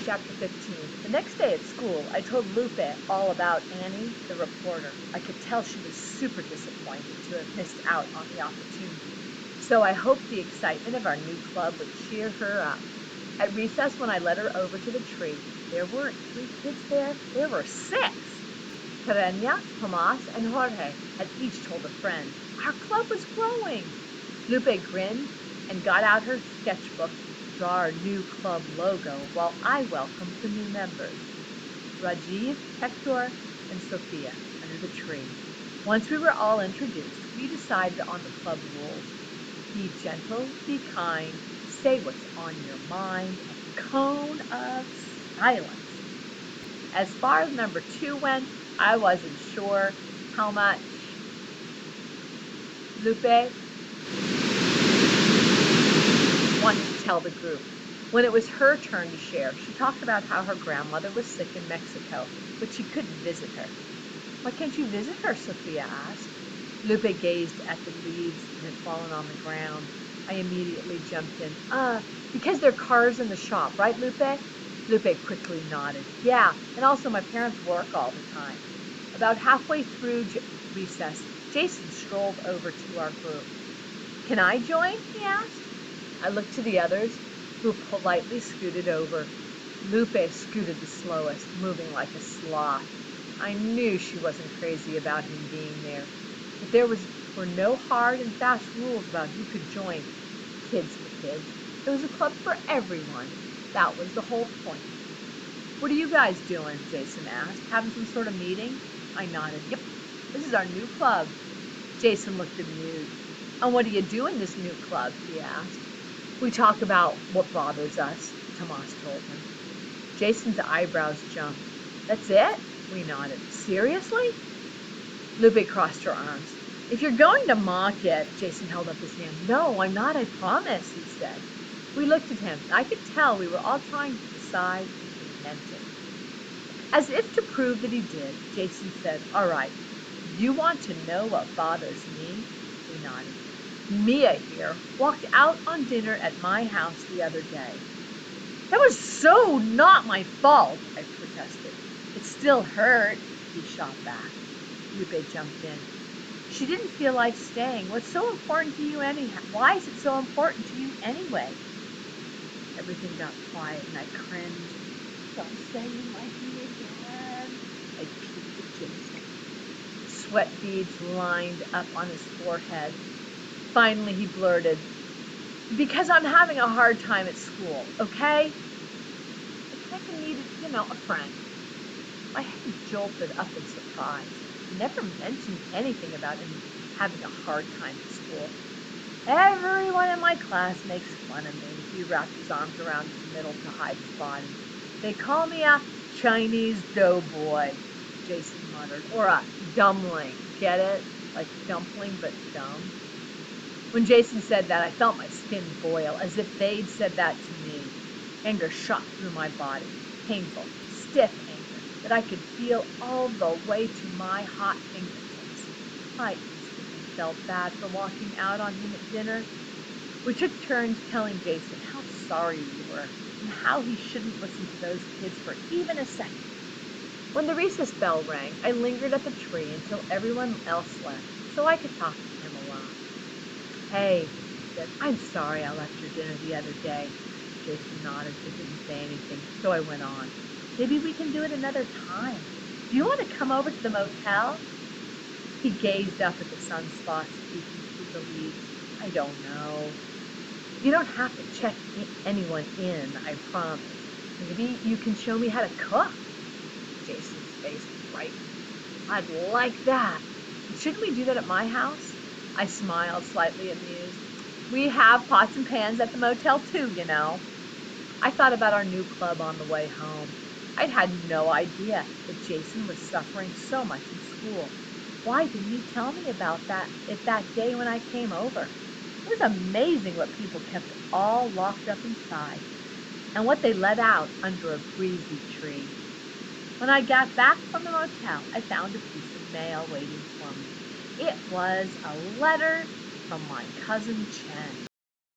Chapter 15. The next day at school, I told Lupe all about Annie, the reporter. I could tell she was super disappointed to have missed out on the opportunity. So I hoped the excitement of our new club would cheer her up. At recess, when I led her over to the tree, there weren't 3 kids there were 6. Terena, Tomas, and Jorge had each told a friend. Our club was growing. Lupe grinned and got out her sketchbook to draw our new club logo while I welcomed the new members, Rajiv, Hector, and Sophia, under the tree. Once we were all introduced, we decided on the club rules. Be gentle, be kind, say what's on your mind, and cone of silence. As far as number 2 went, I wasn't sure how much Lupe wanted to tell the group. When it was her turn to share, she talked about how her grandmother was sick in Mexico, but she couldn't visit her. Why can't you visit her? Sophia asked. Lupe gazed at the leaves that had fallen on the ground. I immediately jumped in. Because there are cars in the shop, right, Lupe? Lupe quickly nodded. Yeah, and also my parents work all the time. About halfway through recess, Jason strolled over to our group. Can I join? He asked. I looked to the others, who politely scooted over. Lupe scooted the slowest, moving like a sloth. I knew she wasn't crazy about him being there, but were no hard and fast rules about who could join. Kids for kids. It was a club for everyone. That was the whole point. What are you guys doing? Jason asked. Having some sort of meeting? I nodded. Yep, this is our new club. Jason looked amused. And what do you do in this new club? He asked. We talk about what bothers us, Tomas told him. Jason's eyebrows jumped. That's it? We nodded. Seriously? Lupe crossed her arms. If you're going to mock it, Jason held up his hand. No, I'm not, I promise, he said. We looked at him. I could tell we were all trying to decide if he meant it. As if to prove that he did, Jason said, all right, you want to know what bothers me? We nodded. Mia here walked out on dinner at my house the other day. That was so not my fault, I protested. It still hurt, he shot back. Lupe jumped in. She didn't feel like staying. What's so important to you anyhow? Why is it so important to you anyway? Everything got quiet and I cringed. Don't say you like me again. I peeked at Jason. Sweat beads lined up on his forehead. Finally he blurted, because I'm having a hard time at school, okay? I kind of needed, a friend. My head jolted up in surprise. He never mentioned anything about him having a hard time at school. Everyone in my class makes fun of me. He wrapped his arms around his middle to hide his body. They call me a Chinese doughboy, Jason muttered, or a dumpling. Get it? Like dumpling, but dumb. When Jason said that, I felt my skin boil, as if they'd said that to me. Anger shot through my body, painful, stiff anger that I could feel all the way to my hot fingertips. I instantly felt bad for walking out on him at dinner. We took turns telling Jason how sorry we were and how he shouldn't listen to those kids for even a second. When the recess bell rang, I lingered at the tree until everyone else left so I could talk to him alone. Hey, he said, I'm sorry I left your dinner the other day. Jason nodded but didn't say anything, so I went on. Maybe we can do it another time. Do you want to come over to the motel? He gazed up at the sunspots peeking through the leaves. I don't know. You don't have to check anyone in, I promise. Maybe you can show me how to cook. Jason's face brightened. I'd like that. But shouldn't we do that at my house? I smiled, slightly amused. We have pots and pans at the motel too, you know. I thought about our new club on the way home. I'd had no idea that Jason was suffering so much in school. Why didn't he tell me about that day when I came over? It was amazing what people kept all locked up inside and what they let out under a breezy tree. When I got back from the motel, I found a piece of mail waiting for me. It was a letter from my cousin Chen.